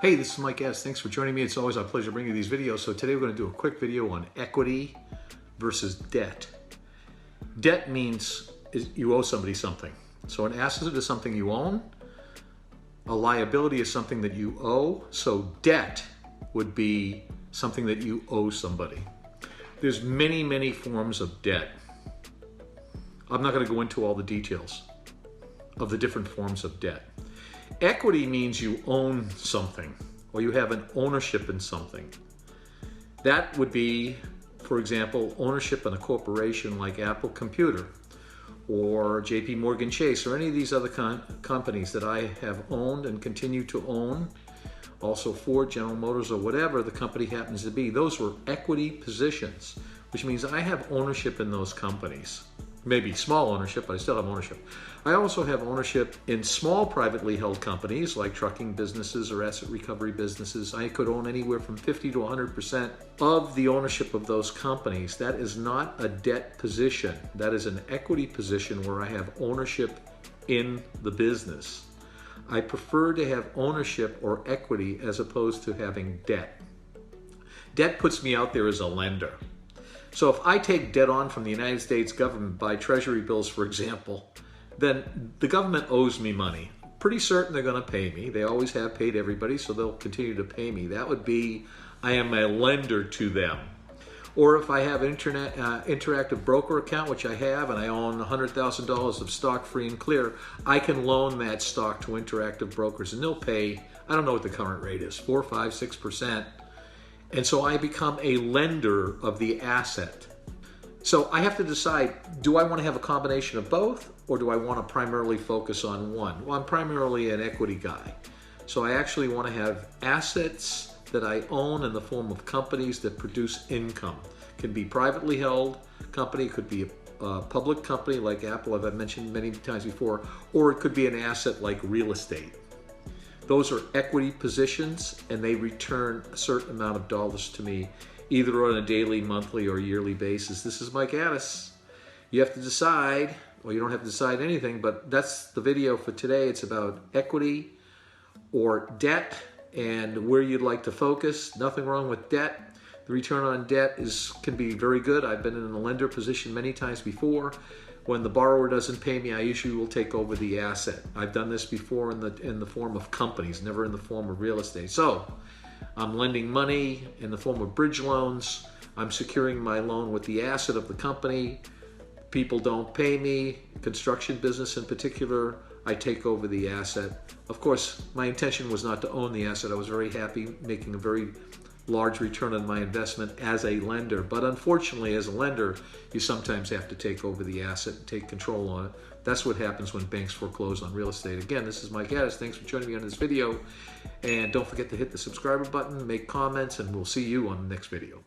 Hey, this is Mike Addis. Thanks for joining me. It's always a pleasure bringing you these videos. So today we're going to do a quick video on equity versus debt. Debt means you owe somebody something. So an asset is something you own. A liability is something that you owe. So debt would be something that you owe somebody. There's many forms of debt. I'm not going to go into all the details of the different forms of debt. Equity means you own something or you have an ownership in something. That would be, for example, ownership in a corporation like Apple Computer or JP Morgan Chase or any of these other companies that I have owned and continue to own. Also Ford, General Motors, or whatever the company happens to be. Those were equity positions, which means I have ownership in those companies. Maybe small ownership, but I still have ownership. I also have ownership in small privately held companies like trucking businesses or asset recovery businesses. I could own anywhere from 50 to 100% of the ownership of those companies. That is not a debt position. That is an equity position where I have ownership in the business. I prefer to have ownership or equity as opposed to having debt. Debt puts me out there as a lender. So if I take debt on from the United States government, buy treasury bills, for example, then the government owes me money. Pretty certain they're going to pay me. They always have paid everybody, so they'll continue to pay me. That would be, I am a lender to them. Or if I have an interactive broker account, which I have, and I own $100,000 of stock free and clear, I can loan that stock to interactive brokers, and they'll pay, I don't know what the current rate is, 4, 5, 6%. And so I become a lender of the asset. So I have to decide, do I want to have a combination of both, or do I want to primarily focus on one? Well, I'm primarily an equity guy. So I actually want to have assets that I own in the form of companies that produce income. It can be privately held company, it could be a public company like Apple, as I've mentioned many times before, or it could be an asset like real estate. Those are equity positions, and they return a certain amount of dollars to me, either on a daily, monthly, or yearly basis. This is Mike Addis. You have to decide, well, you don't have to decide anything, but that's the video for today. It's about equity or debt and where you'd like to focus. Nothing wrong with debt. The return on debt can be very good. I've been in a lender position many times before. When the borrower doesn't pay me, I usually will take over the asset. I've done this before in the form of companies, never in the form of real estate. So I'm lending money in the form of bridge loans. I'm securing my loan with the asset of the company. People don't pay me, construction business in particular, I take over the asset. Of course, my intention was not to own the asset. I was very happy making a very large return on my investment as a lender. But unfortunately, as a lender, you sometimes have to take over the asset and take control on it. That's what happens when banks foreclose on real estate. Again, this is Mike Addis. Thanks for joining me on this video. And don't forget to hit the subscriber button, make comments, and we'll see you on the next video.